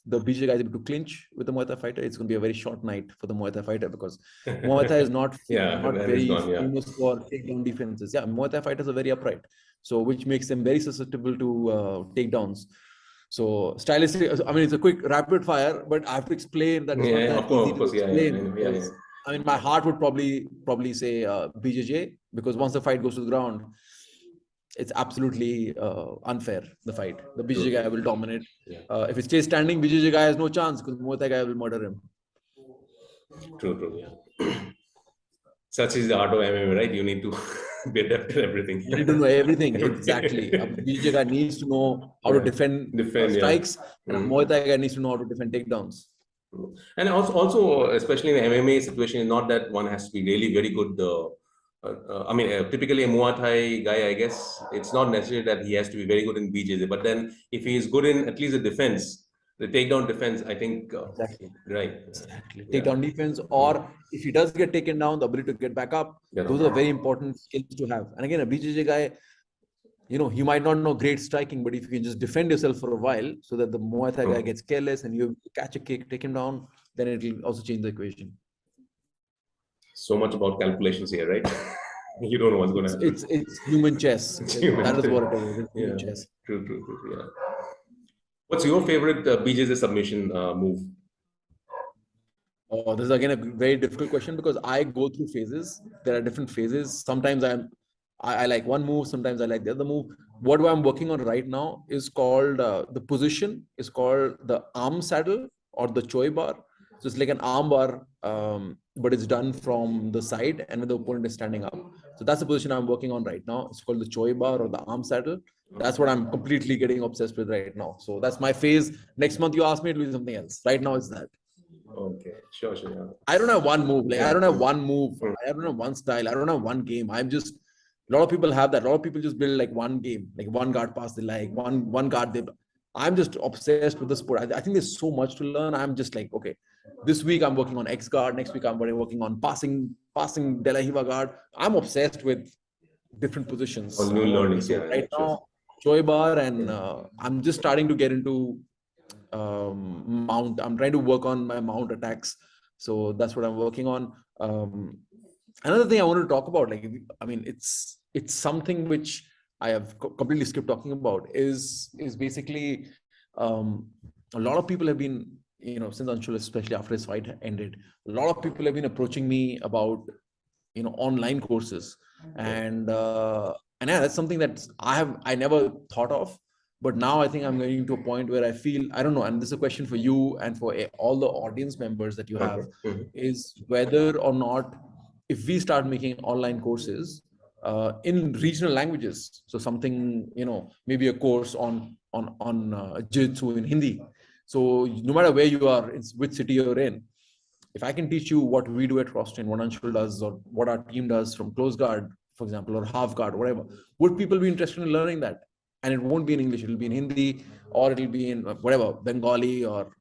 the BJJ guy is able to clinch with the Muay Thai fighter, it's going to be a very short night for the Muay Thai fighter because Muay Thai is not very famous for takedown defenses. Yeah, Muay Thai fighters are very upright, so which makes them very susceptible to takedowns. So stylistically, I mean, it's a quick rapid fire, but I have to explain that it's not that easy to explain. I mean, my heart would probably say BJJ, because once the fight goes to the ground, it's absolutely unfair, the fight. The BJJ guy will dominate. If it stays standing, BJJ guy has no chance because Muay Thai guy will murder him. True. Yeah. Such is the art of MMA, right? You need to be adept at everything. You need to know everything, exactly. A BJJ guy needs to know how to defend strikes, and a Muay Thai guy needs to know how to defend takedowns. And also, especially in the MMA situation, not that one has to be really very good. I mean, typically a Muay Thai guy, I guess, it's not necessary that he has to be very good in BJJ. But then if he is good in at least the defense, the takedown defense, I think, exactly. Right. Exactly. Takedown defense, or if he does get taken down, the ability to get back up, those are very important skills to have. And again, a BJJ guy, you might not know great striking, but if you can just defend yourself for a while so that the Muay Thai guy gets careless and you catch a kick, take him down, then it will also change the equation. So much about calculations here, right? You don't know what's going to happen. It's human chess. That is what it is. It's human chess. True. Yeah. What's your favorite BJJ submission move? Oh, this is again a very difficult question because I go through phases. There are different phases. Sometimes I like one move, sometimes I like the other move. What I'm working on right now is called, the position is called the arm saddle or the choi bar. So it's like an arm bar, but it's done from the side and when the opponent is standing up. So that's the position I'm working on right now. It's called the choi bar or the arm saddle. That's what I'm completely getting obsessed with right now. So that's my phase. Next month you ask me to do something else. Right now it's that. Okay, sure. Yeah. I don't have one move. I don't have one move. I don't have one style. I don't have one game. A lot of people have that. A lot of people just build like one game, like one guard pass they like, one guard I'm just obsessed with the sport. I think there's so much to learn. I'm just like, okay, this week I'm working on X guard. Next week I'm working on passing De La Riva guard. I'm obsessed with different positions. New learnings. Right now, Joy bar, and I'm just starting to get into mount. I'm trying to work on my mount attacks, so that's what I'm working on. Another thing I wanted to talk about, like, I mean, it's something which I have completely skipped talking about, is basically a lot of people have been, since Anshul, especially after his fight ended, a lot of people have been approaching me about online courses, and yeah, that's something that I never thought of, but now I think I'm getting to a point where I feel, I don't know, and this is a question for you and for all the audience members that you have, is whether or not, if we start making online courses in regional languages, so something, maybe a course on Jiu-Jitsu in Hindi, so no matter where you are, which city you're in, if I can teach you what we do at Crosstrain, what Anshul does, or what our team does from close guard, for example, or half guard, whatever, would people be interested in learning that? And it won't be in English, it'll be in Hindi, or it'll be in whatever, Bengali, or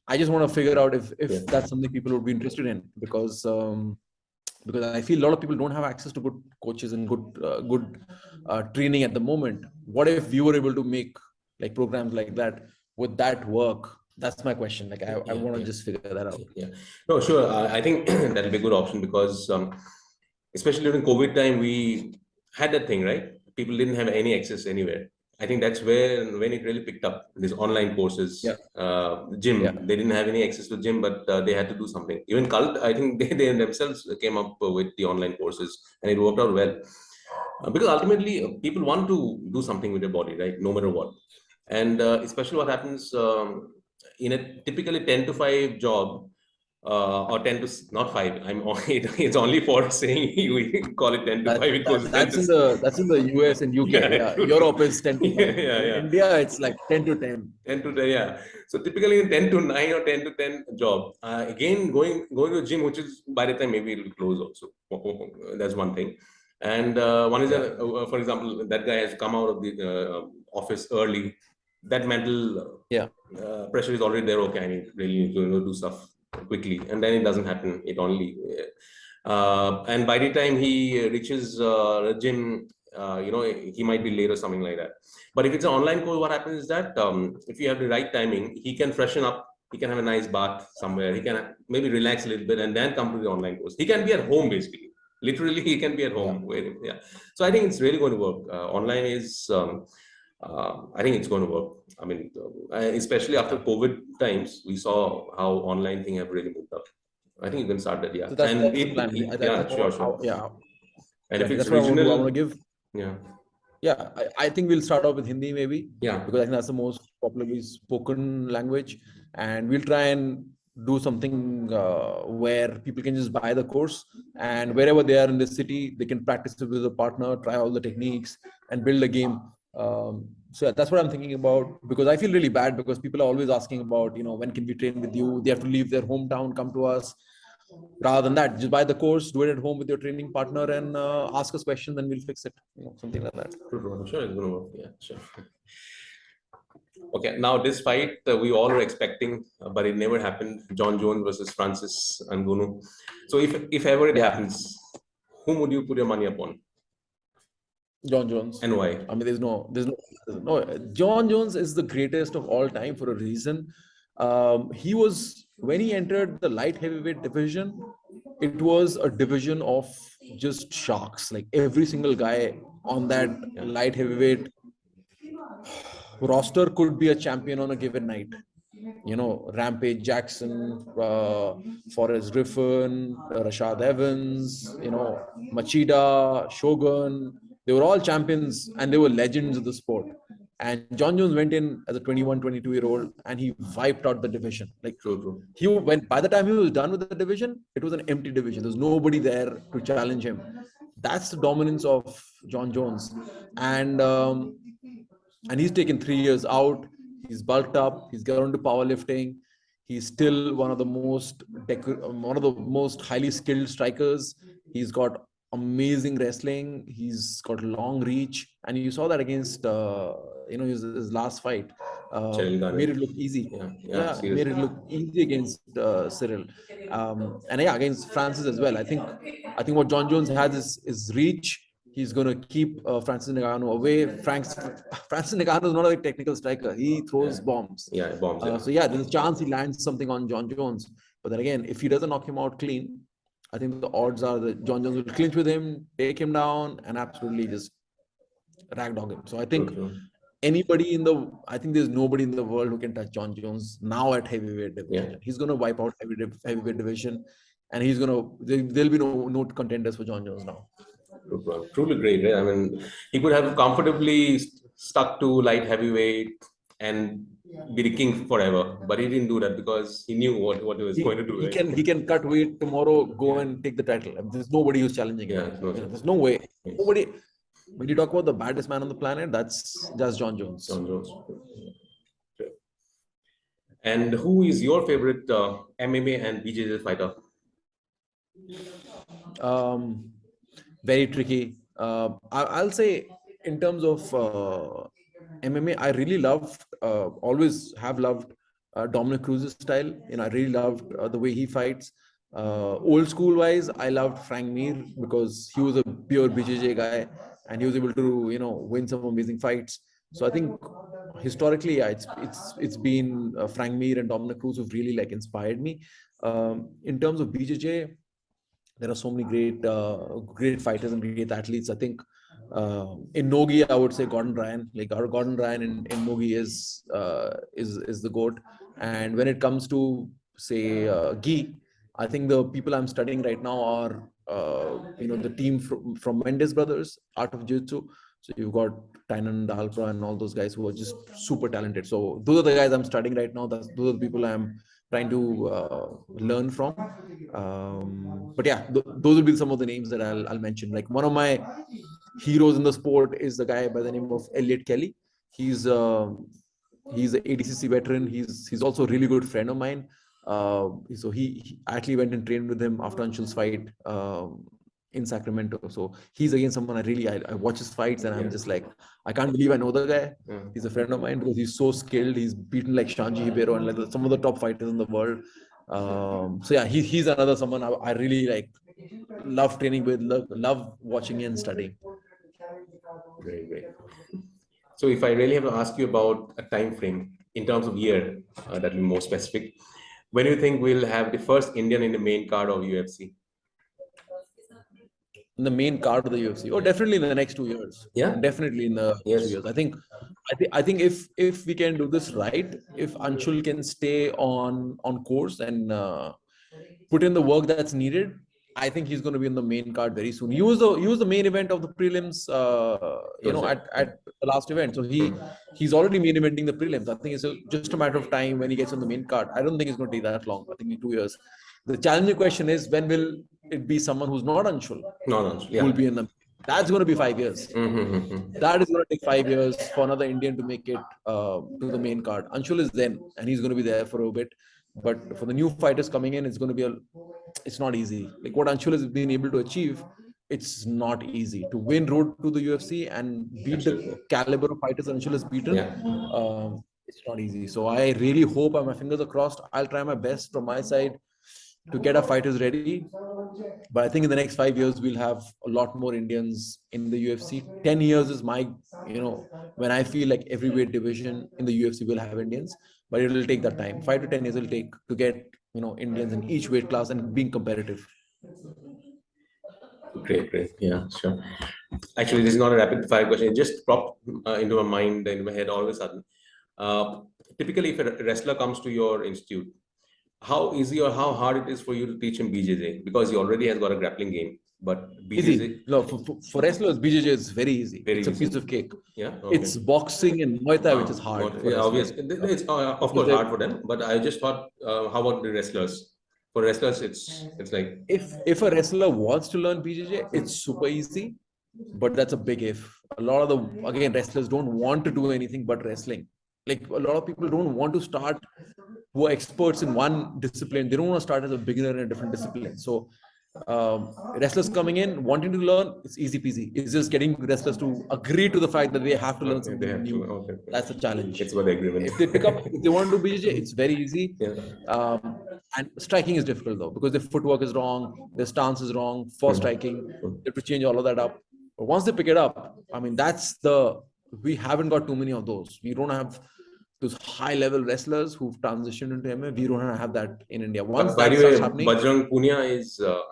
I just want to figure out if that's something people would be interested in, because I feel a lot of people don't have access to good coaches and good training at the moment. What if we were able to make like programs like that? Would that work? That's my question. Like, I want to just figure that out. Yeah. No, sure. I think that'll be a good option because, especially during COVID time, we had that thing, right? People didn't have any access anywhere. I think that's when it really picked up, these online courses. Gym, they didn't have any access to gym, but they had to do something. Even Cult, I think they themselves came up with the online courses, and it worked out well. Because ultimately, people want to do something with their body, right? No matter what. And especially what happens in a typically 10 to 5 job, or 10 to not 5. It's only for saying you call it 10 to 5. It goes that's in the US and UK. Yeah, true, Europe is 10 to 5. yeah. India, it's like 10 to 10. 10 to 10, yeah. So typically in 10 to 9 or 10 to 10 job. Again, going to gym, which is by the time maybe it'll close also. That's one thing. And one is, for example, that guy has come out of the office early. That mental pressure is already there. Okay, I really need to do stuff quickly, and then it doesn't happen. It only and by the time he reaches the gym, he might be late or something like that. But if it's an online course, what happens is that if you have the right timing, he can freshen up. He can have a nice bath somewhere. He can maybe relax a little bit and then come to the online course. He can be at home basically. Literally, he can be at home. So I think it's really going to work. Online is. I think it's going to work. I mean, especially after COVID times, we saw how online thing have really moved up. I think you can start that, So that's the plan. Sure. And if it's that's regional, what I want to give. I think we'll start off with Hindi maybe. Because I think that's the most popularly spoken language, and we'll try and do something where people can just buy the course, and wherever they are in the city, they can practice it with a partner, try all the techniques, and build a game. So that's what I'm thinking about, because I feel really bad because people are always asking about, when can we train with you? They have to leave their hometown, come to us. Rather than that, just buy the course, do it at home with your training partner, and ask us questions, and we'll fix it. Something like that. Sure, it's going to work. Yeah, sure. Okay, now this fight we all were expecting, but it never happened. Jon Jones versus Francis Ngannou. So if ever it happens, whom would you put your money upon? Jon Jones. And why? I mean, there's no. Jon Jones is the greatest of all time for a reason. He was, when he entered the light heavyweight division, it was a division of just sharks. Like every single guy on that light heavyweight roster could be a champion on a given night. Rampage Jackson, Forrest Griffin, Rashad Evans, Machida, Shogun. They were all champions and they were legends of the sport. And Jon Jones went in as a 21, 22-year-old and he wiped out the division. Like, he went, by the time he was done with the division, it was an empty division. There was nobody there to challenge him. That's the dominance of Jon Jones. And he's taken 3 years out. He's bulked up. He's gone into powerlifting. He's still one of the most highly skilled strikers. He's got amazing wrestling. He's got long reach, and you saw that against his last fight. Made it look easy. Made it look easy against Cyril, and against Francis as well. I think what Jon Jones has is reach. He's going to keep Francis Ngannou away. Francis Ngannou is not a technical striker. He throws bombs. Yeah, bombs. So yeah, there's a chance he lands something on Jon Jones. But then again, if he doesn't knock him out clean, I think the odds are that Jon Jones will clinch with him, take him down, and absolutely just ragdog him. So I think I think there's nobody in the world who can touch Jon Jones now at heavyweight division. Yeah. He's going to wipe out heavyweight division, and there'll be no contenders for Jon Jones now. Truly great. Right? I mean, he could have comfortably stuck to light heavyweight and be the king forever, but he didn't do that because he knew what he was going to do. He can cut weight tomorrow, go and take the title. I mean, there's nobody who's challenging him. There's no way. Nobody. When you talk about the baddest man on the planet, that's just Jon Jones. Jon Jones. And who is your favorite MMA and BJJ fighter? Very tricky. I'll say in terms of MMA, I really loved, always have loved Dominic Cruz's style. I really loved the way he fights. Old school wise, I loved Frank Mir because he was a pure BJJ guy and he was able to win some amazing fights. So I think historically, yeah, it's been Frank Mir and Dominic Cruz who've really inspired me. In terms of BJJ, there are so many great fighters and great athletes. I think in Nogi, I would say Gordon Ryan. Gordon Ryan in Nogi is the GOAT. And when it comes to say gi, I think the people I'm studying right now are the team from Mendes Brothers, Art of Jiu-Jitsu. So you've got Tynan Dalpra and all those guys who are just super talented. So those are the guys I'm studying right now. Those are the people I'm trying to learn from. But yeah, those will be some of the names that I'll mention. One of my heroes in the sport is the guy by the name of Elliot Kelly. He's an ADCC veteran. He's also a really good friend of mine. So he actually went and trained with him after Anshul's fight in Sacramento. So he's again someone I watch his fights and I'm just I can't believe I know the guy. Yeah. He's a friend of mine because he's so skilled. He's beaten Shanji Hibero and some of the top fighters in the world. So yeah, he's another someone I really love training with, love watching and studying. Great. So if I really have to ask you about a time frame in terms of year, that will be more specific. When do you think we'll have the first Indian in the main card of UFC? In the main card of the UFC? Oh, definitely in the next 2 years. Yeah, definitely in the next 2 years. I think if we can do this right, if Anshul can stay on course and put in the work that's needed, I think he's going to be in the main card very soon. He was the main event of the prelims, at the last event. So he's already main eventing the prelims. I think it's just a matter of time when he gets on the main card. I don't think it's going to take that long. I think in 2 years. The challenging question is when will it be someone who's not Anshul? Yeah. Who will be in the. That's going to be 5 years. That is going to take 5 years for another Indian to make it to the main card. Anshul is then, and he's going to be there for a bit. But for the new fighters coming in, it's going to be it's not easy. What Anshul has been able to achieve, it's not easy to win road to the UFC and beat the caliber of fighters Anshul has beaten. Yeah. It's not easy. So I really hope, my fingers are crossed. I'll try my best from my side to get our fighters ready. But I think in the next 5 years, we'll have a lot more Indians in the UFC. 10 years is my, when I feel every weight division in the UFC will have Indians, but it will take that time. 5 to 10 years will take to get, Indians in each weight class and being competitive. Great. Yeah, sure. Actually, this is not a rapid fire question. It just popped into my mind, in my head all of a sudden. Typically, if a wrestler comes to your institute, how easy or how hard it is for you to teach him BJJ? Because he already has got a grappling game. But BJJ... Easy. No, for wrestlers, BJJ is very easy. It's a piece of cake. Yeah, okay. It's boxing and Muay Thai, which is hard. Yeah, obviously. It's of course hard for them. But I just thought, how about the wrestlers? For wrestlers, it's if a wrestler wants to learn BJJ, it's super easy. But that's a big if. A lot of wrestlers don't want to do anything but wrestling. A lot of people don't want to start who are experts in one discipline. They don't want to start as a beginner in a different discipline. So wrestlers coming in, wanting to learn, it's easy peasy. It's just getting wrestlers to agree to the fact that they have to learn something new. Okay. That's a challenge. It's what the agreement. If they want to do BJJ, it's very easy. Yeah. And striking is difficult though, because their footwork is wrong, their stance is wrong for striking. They have to change all of that up. But once they pick it up, I mean, we haven't got too many of those. We don't have those high level wrestlers who've transitioned into MMA. We don't have that in India. Once By that the way, starts happening, Bajrang Punia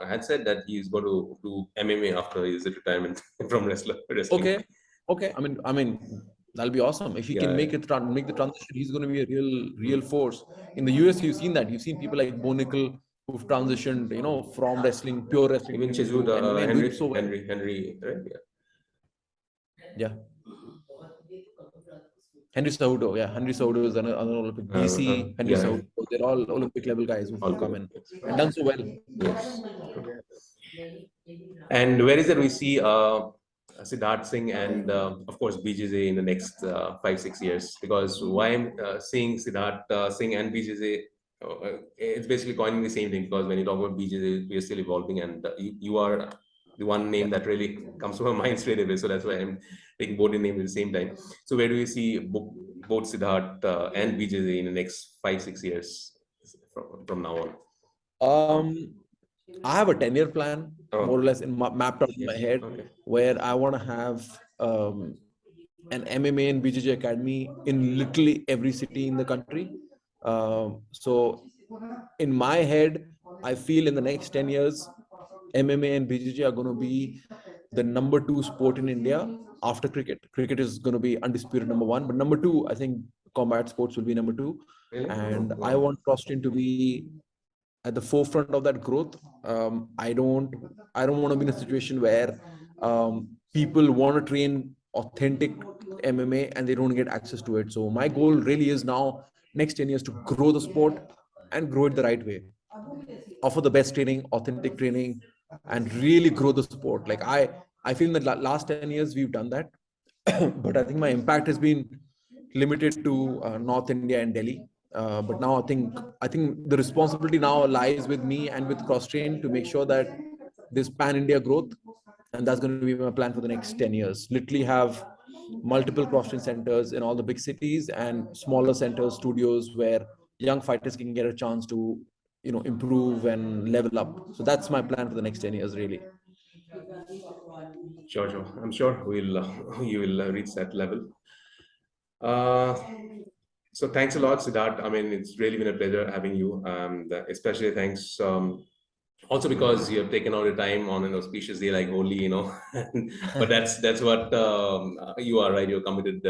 had said that he's going to do MMA after his retirement from wrestling. okay. I mean, that'll be awesome if he can Yeah, make the transition. He's going to be a real force in the US. You've seen that. You've seen people like Bo Nickel who've transitioned, from wrestling, pure wrestling, even Chizud, into MMA and doing so well. Henry, right? Yeah. Henry Cejudo, Henry Cejudo is another Olympic. DC, Henry yeah. Cejudo, they're all Olympic level guys who've come in and done so well. Yes. And where is it we see Siddharth Singh and of course BJJ in the next 5-6 years? Because why I'm seeing Siddharth Singh and BJJ, it's basically coining the same thing. Because when you talk about BJJ, we are still evolving, and you are the one name that really comes to my mind straight away. So that's why I'm taking both the names at the same time. So where do you see both Siddharth and BJJ in the next 5-6 years from now on? I have a 10-year plan, more or less, mapped out in my head, where I want to have an MMA and BJJ academy in literally every city in the country. So in my head, I feel in the next 10 years, MMA and BJJ are going to be the number 2 sport in India after cricket. Cricket is going to be undisputed number 1, but number 2, I think combat sports will be number 2. Really? And I want Crosstrain to be at the forefront of that growth. I don't want to be in a situation where people want to train authentic MMA and they don't get access to it. So my goal really is now, next 10 years, to grow the sport and grow it the right way. Offer the best training, authentic training, and really grow the sport. Like I feel in the last 10 years we've done that, but I think my impact has been limited to North India and Delhi. But now I think the responsibility now lies with me and with Crosstrain to make sure that this pan-India growth, and that's going to be my plan for the next 10 years. Literally have multiple Crosstrain centers in all the big cities and smaller centers, studios where young fighters can get a chance to, improve and level up. So that's my plan for the next 10 years, really. Sure. I'm sure you will reach that level. So thanks a lot, Siddharth. I mean, it's really been a pleasure having you. Especially thanks also because you have taken out your time on an auspicious day like Holi, but that's what you are, right? You're committed.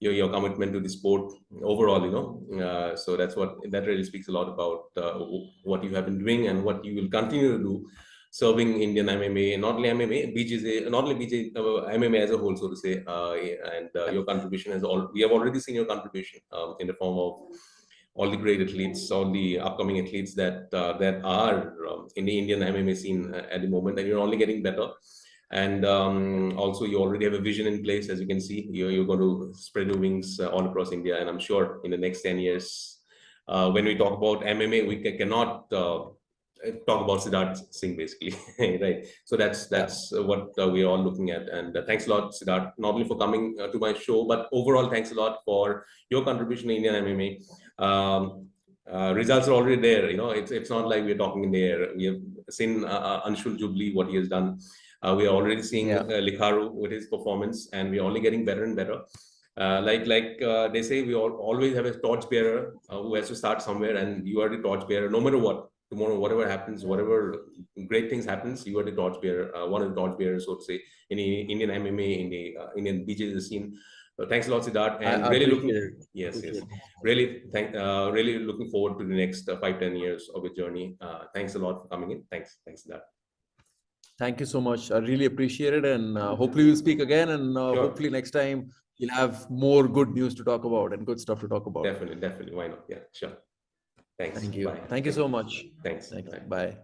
Your commitment to the sport overall, so that really speaks a lot about what you have been doing and what you will continue to do, serving Indian MMA, not only MMA, BJJ, not only BJJ, MMA as a whole, so to say, and your contribution we have already seen your contribution in the form of all the great athletes, all the upcoming athletes that are in the Indian MMA scene at the moment, and you're only getting better. And also, you already have a vision in place, as you can see. You're going to spread your wings all across India, and I'm sure in the next 10 years, when we talk about MMA, we cannot talk about Siddharth Singh, basically, right? So that's what we're all looking at. And thanks a lot, Siddharth, not only for coming to my show, but overall, thanks a lot for your contribution to Indian MMA. Results are already there. It's not like we're talking in the air. We have seen Anshul Jubli, what he has done. We are already seeing Likharu with his performance, and we're only getting better and better. Like they say, we always have a torch bearer who has to start somewhere, and you are the torch bearer, no matter what. Tomorrow, whatever happens, whatever great things happens, you are the torch bearer, one of the torch bearers, so to say, in the Indian MMA, in the Indian BJJ scene. So thanks a lot, Siddharth, and really really looking forward to the next 5-10 years of your journey. Thanks a lot for coming in. Thanks, Siddharth. Thank you so much. I really appreciate it, and hopefully we'll speak again, and hopefully next time we'll have more good news to talk about and good stuff to talk about. Definitely. Why not? Yeah, sure. Thanks. Thank you. Bye. Thank you so much. Thanks. Bye.